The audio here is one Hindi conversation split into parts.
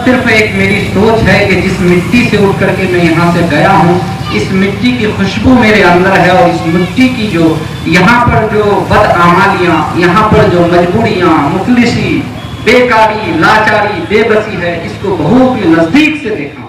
सिर्फ एक मेरी सोच है कि जिस मिट्टी से उठ करके मैं यहाँ से गया हूँ, इस मिट्टी की खुशबू मेरे अंदर है और इस मिट्टी की जो यहाँ पर जो बदआमालियाँ, यहाँ पर जो मजबूरियाँ, मुफलिसी, बेकारी, लाचारी, बेबसी है, इसको बहुत ही नजदीक से देखा।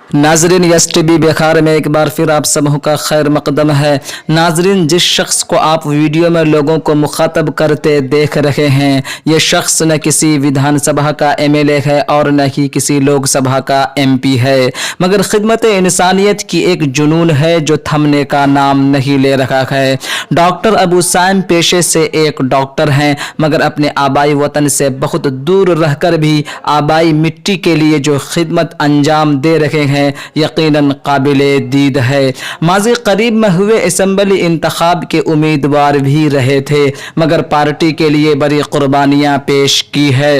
नाजरीन, यस टीवी बिहार में एक बार फिर आप सबों का खैर मकदम है। नाजरीन, जिस शख्स को आप वीडियो में लोगों को मुखातब करते देख रहे हैं, ये शख्स न किसी विधानसभा का एमएलए है और न ही किसी लोकसभा का एमपी है, मगर खिदमत इंसानियत की एक जुनून है जो थमने का नाम नहीं ले रखा है। डॉक्टर अबू साइम पेशे से एक डॉक्टर हैं, मगर अपने आबाई वतन से बहुत दूर रहकर भी आबाई मिट्टी के लिए जो खिदमत अंजाम दे रहे हैं यकीनन काबिले दीद है। माज़ी करीब में हुए असेंबली इंतखाब के उम्मीदवार भी रहे थे, मगर पार्टी के लिए बड़ी कुर्बानियां पेश की है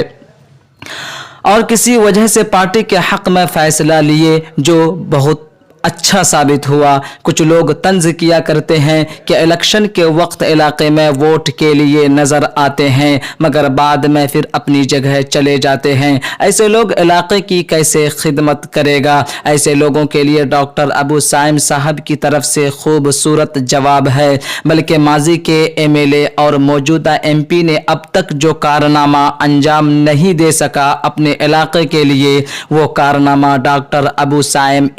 और किसी वजह से पार्टी के हक में फैसला लिए जो बहुत अच्छा साबित हुआ। कुछ लोग तंज किया करते हैं कि इलेक्शन के वक्त इलाके में वोट के लिए नज़र आते हैं, मगर बाद में फिर अपनी जगह चले जाते हैं। ऐसे लोग इलाके की कैसे खिदमत करेगा? ऐसे लोगों के लिए डॉक्टर अबू साइम साहब की तरफ से खूबसूरत जवाब है। बल्कि माजी के एमएलए और मौजूदा एमपी ने अब तक जो कारनामा अंजाम नहीं दे सका अपने इलाके के लिए, वो कारनामा डॉक्टर अबू साइम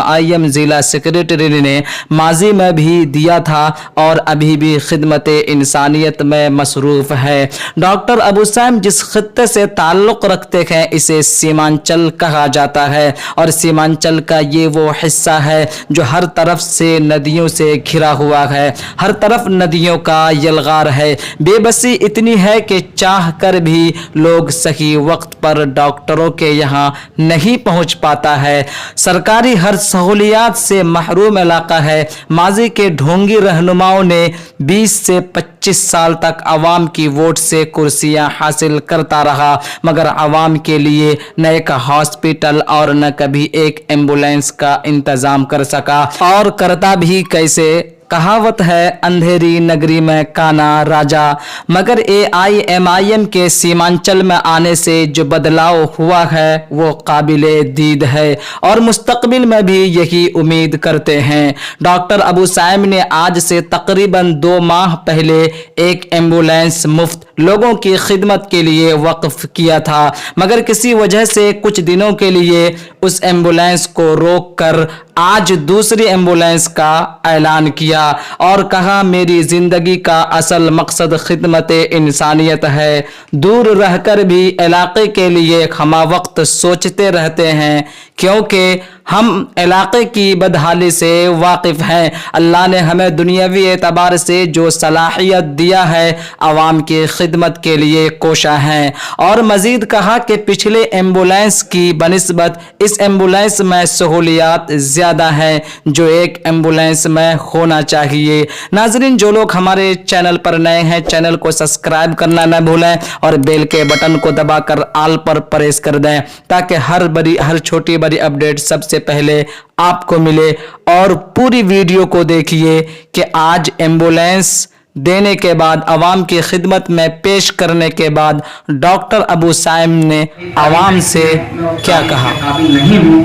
AIMIM जिला सेक्रेटरी ने माजी में भी दिया था और अभी भी खिदमत इंसानियत में मसरूफ है। डॉक्टर अबू साइम जिस खित्ते से ताल्लुक़ रखते हैं इसे सीमांचल कहा जाता है और सीमांचल का ये वो हिस्सा है जो हर तरफ से नदियों से घिरा हुआ है, हर तरफ नदियों का यलगार है। बेबसी इतनी है कि चाह कर भी लोग सही वक्त पर डॉक्टरों के यहाँ नहीं पहुँच पाता है। सरकारी हर सहूलियात से महरूम इलाका है। माजी के ढोंगी रहनुमाओं ने 20 से 25 साल तक आवाम की वोट से कुर्सियां हासिल करता रहा, मगर आवाम के लिए न एक हॉस्पिटल और न कभी एक एम्बुलेंस का इंतजाम कर सका, और करता भी कैसे? कहावत है अंधेरी नगरी में काना राजा। मगर AIMIM के सीमांचल में आने से जो बदलाव हुआ है वो काबिले दीद है और मुस्तकबिल में भी यही उम्मीद करते हैं। डॉक्टर अबू साइम ने आज से तकरीबन 2 माह पहले एक एम्बुलेंस मुफ्त लोगों की खिदमत के लिए वक्फ किया था, मगर किसी वजह से कुछ दिनों के लिए उस एम्बुलेंस को रोककर आज दूसरी एम्बुलेंस का ऐलान किया और कहा मेरी जिंदगी का असल मकसद खिदमत इंसानियत है। दूर रहकर भी इलाके के लिए हमा वक्त सोचते रहते हैं क्योंकि हम इलाके की बदहाली से वाकिफ़ हैं। अल्लाह ने हमें दुनियावी एतबार से जो सलाहियत दिया है आवाम की खिदमत के लिए कोशा हैं। और मज़ीद कहा कि पिछले एम्बुलेंस की बनिस्बत इस एम्बुलेंस में सहूलियात ज़्यादा हैं जो एक एम्बुलेंस में होना चाहिए। नाजरीन, जो लोग हमारे चैनल पर नए हैं चैनल को सब्सक्राइब करना न भूलें और बेल के बटन को दबाकर आल पर प्रेस कर दें ताकि हर छोटी बड़ी अपडेट सबसे पहले आपको मिले। और पूरी वीडियो को देखिए कि आज एम्बुलेंस देने के बाद आवाम की खिदमत में पेश करने के बाद डॉक्टर अबू साइम ने आवाम से क्या कहा। काबिल नहीं हूँ,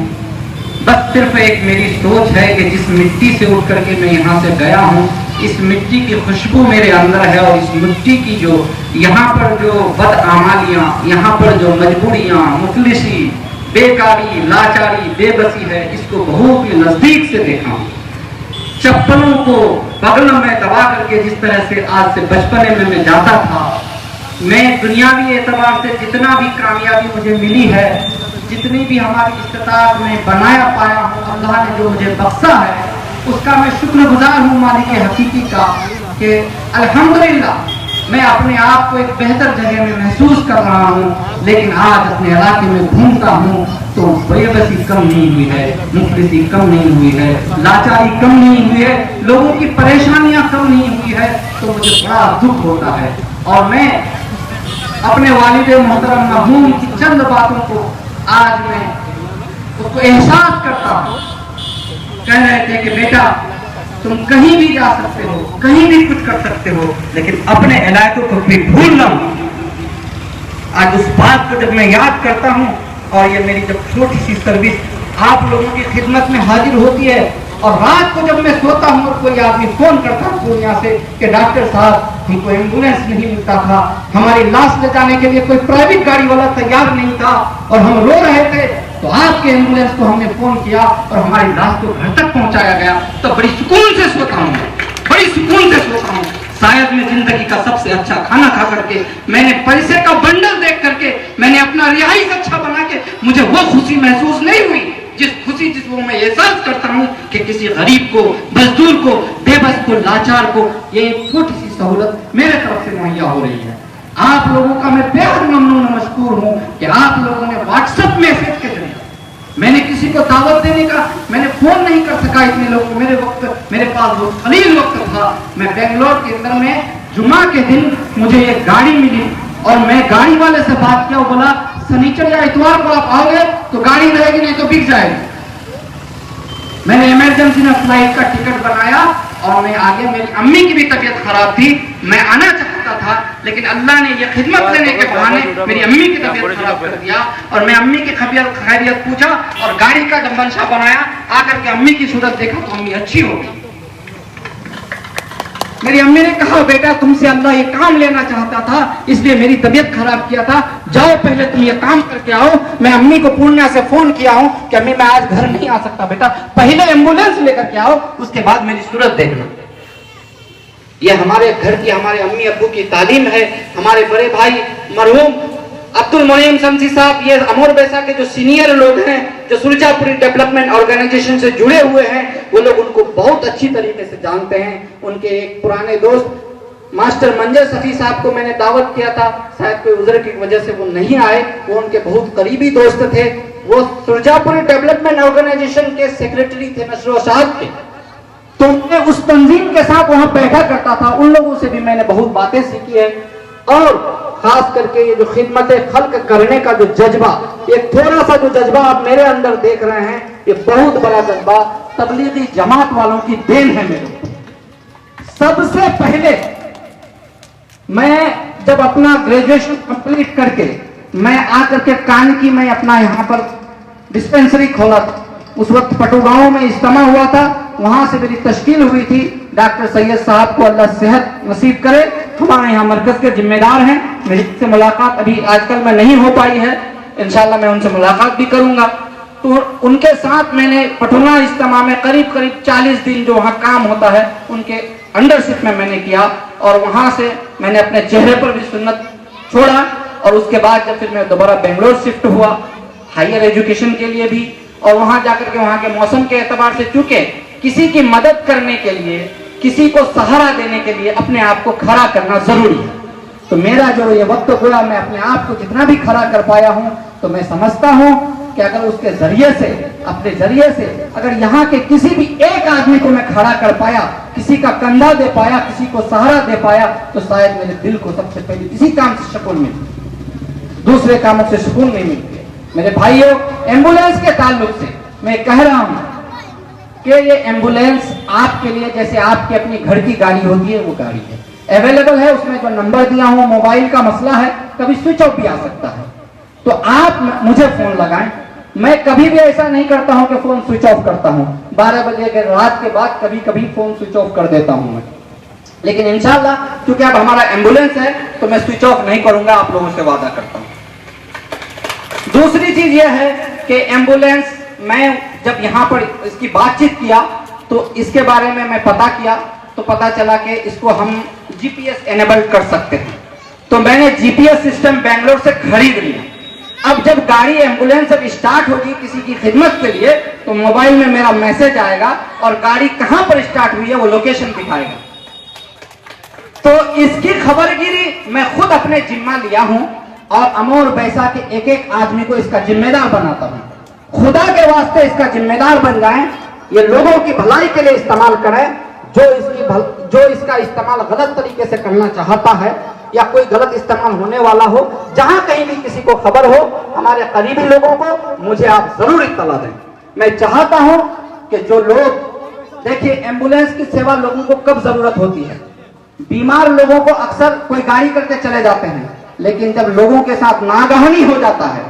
बस सिर्फ एक मेरी सोच है कि जिस मिट्टी से उठ करके मैं यहाँ से गया हूँ, इस मिट्टी की खुशबू मेरे अंदर है और इस मिट्टी की जो यहाँ पर जो बदआमालियाँ, यहाँ पर जो मजबूरियाँ, मुफलिसी, बेकारी, लाचारी, बेबसी है, इसको बहुत ही नजदीक से देखा। चप्पलों को बगल में दबा करके जिस तरह से आज से बचपने में मैं जाता था, मैं दुनियावी एतबार से जितना भी कामयाबी मुझे मिली है, जितनी भी हमारी इस्तिताअत में बनाया पाया हूँ, अल्लाह ने जो मुझे बख्शा है उसका मैं शुक्रगुजार हूँ मालिक हकीकी का कि अल्हम्दुलिल्लाह मैं अपने आप को एक बेहतर जगह में महसूस कर रहा हूँ। लेकिन आज अपने इलाके में घूमता हूँ तो बेबसी कम नहीं हुई है, मुफलिसी कम नहीं हुई है, लाचारी कम नहीं हुई है, लोगों की परेशानियां कम नहीं हुई है, तो मुझे बड़ा दुख होता है। और मैं अपने वालिद मोहतरम मरहूम की चंद बातों को आज मैं उसको एहसास करता हूँ। कह रहे थे कि बेटा तुम कहीं भी जा सकते हो, कहीं भी कुछ कर सकते हो, लेकिन अपने इलाकों को भी भूल ना। आज उस बात को जब मैं याद करता हूँ और ये मेरी जब छोटी सी सर्विस आप लोगों की खिदमत में हाजिर होती है, और रात को जब मैं सोता हूँ और कोई आदमी फोन करता है पूर्णिया से कि डॉक्टर साहब हमको एम्बुलेंस नहीं मिलता था, हमारी लाश ले जाने के लिए कोई प्राइवेट गाड़ी वाला तैयार नहीं था और हम रो रहे थे, तो आपके एम्बुलेंस को हमने फोन किया और हमारी लाश को घर तक पहुंचाया गया, तो बड़ी सुकून से सोता हूँ, बड़ी सुकून से सोता हूँ। शायद मैं जिंदगी का सबसे अच्छा खाना खा करके, मैंने पैसे का बंडल देख करके, मैंने अपना रिहाइश अच्छा बना के, मुझे वो खुशी महसूस नहीं हुई जिस वो मैं एहसास करता हूँ कि किसी गरीब को, मजदूर को, बेबस को, लाचार को ये छोटी सी सहूलत मेरे तरफ से मुहैया हो रही है। आप लोगों का मैं बेहद ममनून और मशकूर हूँ कि आप लोगों ने व्हाट्सएप मैसेज के जरिए, मैंने किसी को दावत देने का, मैंने फोन नहीं कर सका इतने लोगों को, मेरे पास वो कलील वक्त था। मैं बेंगलोर के अंदर में जुमा के दिन मुझे एक गाड़ी मिली और मैं गाड़ी वाले से बात किया, वो बोला शनिचर या इतवार को आप आओगे तो गाड़ी रहेगी, नहीं तो बिक जाएगी। मैंने इमरजेंसी में फ्लाइट का टिकट बनाया और मैं आगे, मेरी अम्मी की भी तबीयत खराब थी, मैं आना चाहता था, लेकिन अल्लाह ने ये खिदमत लेने के बहाने मेरी अम्मी की तबीयत खराब कर दिया और मैं अम्मी की खैरियत पूछा और गाड़ी का डम्बनशा बनाया, आकर के अम्मी की सूरत देखा तो अम्मी अच्छी हो गई। मेरी अम्मी ने कहा बेटा तुमसे अल्लाह ये काम लेना चाहता था, इसलिए मेरी तबीयत खराब किया था, जाओ पहले तुम ये काम करके आओ। मैं अम्मी को पूर्णिया से फोन किया हूँ कि अम्मी मैं आज घर नहीं आ सकता बेटा, पहले एम्बुलेंस लेकर के आओ, उसके बाद मेरी सूरत देखना। ये हमारे घर की, हमारे अम्मी अब्बू की तालीम है। हमारे बड़े भाई मरहूम अब्दुल मोनीम शमसी साहब, ये अमोर बैसा के जो सीनियर लोग हैं, जो सुरजापुरी डेवलपमेंट ऑर्गेनाइजेशन से जुड़े हुए हैं, वो लोग उनको बहुत अच्छी तरीके से जानते हैं। उनके एक पुराने दोस्त मास्टर मंजर सफी साहब को मैंने दावत किया था, शायद कोई उज़्र की वजह से वो नहीं आए, वो उनके बहुत करीबी दोस्त थे। वो सुरजापुरी डेवलपमेंट ऑर्गेनाइजेशन के सेक्रेटरी थे नशरो साहब के, तो मैं उस तंजीम के साथ वहां बैठा करता था। उन लोगों से भी मैंने बहुत बातें सीखी है, और खास करके ये जो खिदमत खल्क करने का जो जज्बा, एक थोड़ा सा जो जज्बा आप मेरे अंदर देख रहे हैं, ये बहुत बड़ा जज्बा तबलीगी जमात वालों की देन है। मेरे सबसे पहले मैं जब अपना ग्रेजुएशन कंप्लीट करके मैं आकर के कानकी में अपना यहाँ पर डिस्पेंसरी खोला था, उस वक्त पटुगांव में इज्तिमा हुआ था, वहां से मेरी तश्कील हुई थी। डॉक्टर सैयद साहब को अल्लाह सेहत नसीब करे, हमारे यहाँ मरकज के जिम्मेदार हैं। मेरी से मुलाकात अभी आजकल में नहीं हो पाई है, इंशाल्लाह मैं उनसे मुलाकात भी करूंगा। तो उनके साथ मैंने पटुगा इज्तिमा में करीब 40 दिन जो वहाँ काम होता है उनके अंडरशिप में मैंने किया, और वहां से मैंने अपने चेहरे पर भी सुन्नत छोड़ा। और उसके बाद जब फिर मैं दोबारा बेंगलोर शिफ्ट हुआ हायर एजुकेशन के लिए भी, और वहां जाकर के वहां के मौसम के एतबार से, चूंकि किसी की मदद करने के लिए, किसी को सहारा देने के लिए अपने आप को खड़ा करना जरूरी है, तो मेरा जो ये वक्त हुआ, मैं अपने आप को जितना भी खड़ा कर पाया हूं, तो मैं समझता हूं कि अगर उसके जरिए से, अपने जरिए से अगर यहाँ के किसी भी एक आदमी को मैं खड़ा कर पाया, किसी का कंधा दे पाया, किसी को सहारा दे पाया, तो शायद मेरे दिल को सबसे पहले किसी काम से सुकून मिलती, दूसरे कामों से सुकून नहीं मिलती। मेरे भाइयों, एम्बुलेंस के ताल्लुक से मैं कह रहा हूं कि ये एम्बुलेंस आपके लिए जैसे आपकी अपनी घर की गाड़ी होती है, वो गाड़ी है, अवेलेबल है। उसमें जो नंबर दिया हूं, मोबाइल का मसला है, कभी स्विच ऑफ भी आ सकता है, तो आप मुझे फोन लगाएं। मैं कभी भी ऐसा नहीं करता हूं कि फोन स्विच ऑफ करता हूं। 12 बजे के रात के बाद कभी कभी फोन स्विच ऑफ कर देता हूं मैं, लेकिन इंशाल्लाह क्योंकि अब हमारा एम्बुलेंस है तो मैं स्विच ऑफ नहीं करूंगा, आप लोगों से वादा करता हूं। दूसरी चीज यह है कि एम्बुलेंस, मैं जब यहाँ पर इसकी बातचीत किया तो इसके बारे में मैं पता किया, तो पता चला कि इसको हम जीपीएस एनेबल कर सकते हैं। तो मैंने जीपीएस सिस्टम बेंगलोर से खरीद लिया। अब जब गाड़ी एम्बुलेंस जब स्टार्ट होगी किसी की खिदमत के लिए, तो मोबाइल में मेरा मैसेज आएगा और गाड़ी कहां पर स्टार्ट हुई है वो लोकेशन दिखाएगा। तो इसकी खबरगिरी मैं खुद अपने जिम्मा लिया हूं और अमोर बैसा के एक एक आदमी को इसका जिम्मेदार बनाता हूं। खुदा के वास्ते इसका जिम्मेदार बन जाएं, ये लोगों की भलाई के लिए इस्तेमाल करें। जो इसका इस्तेमाल गलत तरीके से करना चाहता है या कोई गलत इस्तेमाल होने वाला हो, जहां कहीं भी किसी को खबर हो, हमारे करीबी लोगों को मुझे आप जरूर इत्तला दें। मैं चाहता हूं कि जो लोग, देखिए एम्बुलेंस की सेवा लोगों को कब जरूरत होती है, बीमार लोगों को अक्सर कोई गाड़ी करके चले जाते हैं, लेकिन जब लोगों के साथ नागहानी हो जाता है,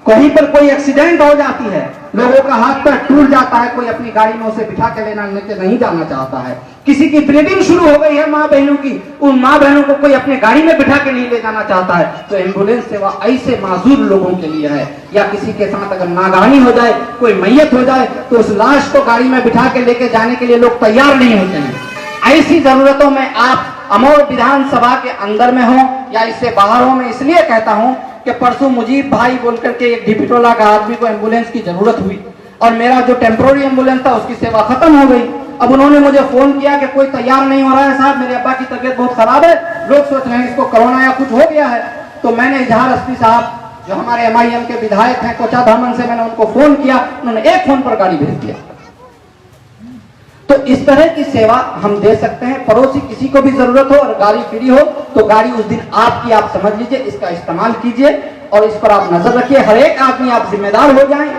कहीं पर कोई एक्सीडेंट हो जाती है, लोगों का हाथ पैर टूट जाता है, कोई अपनी गाड़ी में उसे बिठा के लेके नहीं जाना चाहता है, किसी की ब्लीडिंग शुरू हो गई है माँ बहनों की, उन माँ बहनों को कोई अपनी गाड़ी में बिठा के नहीं ले जाना चाहता है, तो एम्बुलेंस सेवा ऐसे माजूर लोगों के लिए है। या किसी के साथ अगर नागहानी हो जाए, कोई मैयत हो जाए, तो उस लाश को गाड़ी में बिठा के लेके जाने के लिए लोग तैयार नहीं होते हैं। ऐसी जरूरतों में आप अमोर विधानसभा के अंदर में हो या इससे बाहर हो, मैं इसलिए कहता हूं कि परसों मुजीब भाई बोलकर के एक डिपिटोला का आदमी को एम्बुलेंस की जरूरत हुई और मेरा जो टेम्पोररी एम्बुलेंस था उसकी सेवा खत्म हो गई। अब उन्होंने मुझे फोन किया कि कोई तैयार नहीं हो रहा है साहब, मेरे अब्बा की तबीयत बहुत खराब है, लोग सोच रहे हैं इसको कोरोना या कुछ हो गया है। तो मैंने इजहार अस्ती साहब जो हमारे MIM के विधायक हैं कोचा धामन से, मैंने उनको फोन किया, उन्होंने एक फोन पर गाड़ी भेज दिया। तो इस तरह की सेवा हम दे सकते हैं। पड़ोसी किसी को भी जरूरत हो और गाड़ी फ्री हो तो गाड़ी उस दिन आपकी, आप समझ लीजिए, इसका इस्तेमाल कीजिए और इस पर आप नजर रखिए। हर एक आदमी आप जिम्मेदार हो जाएं।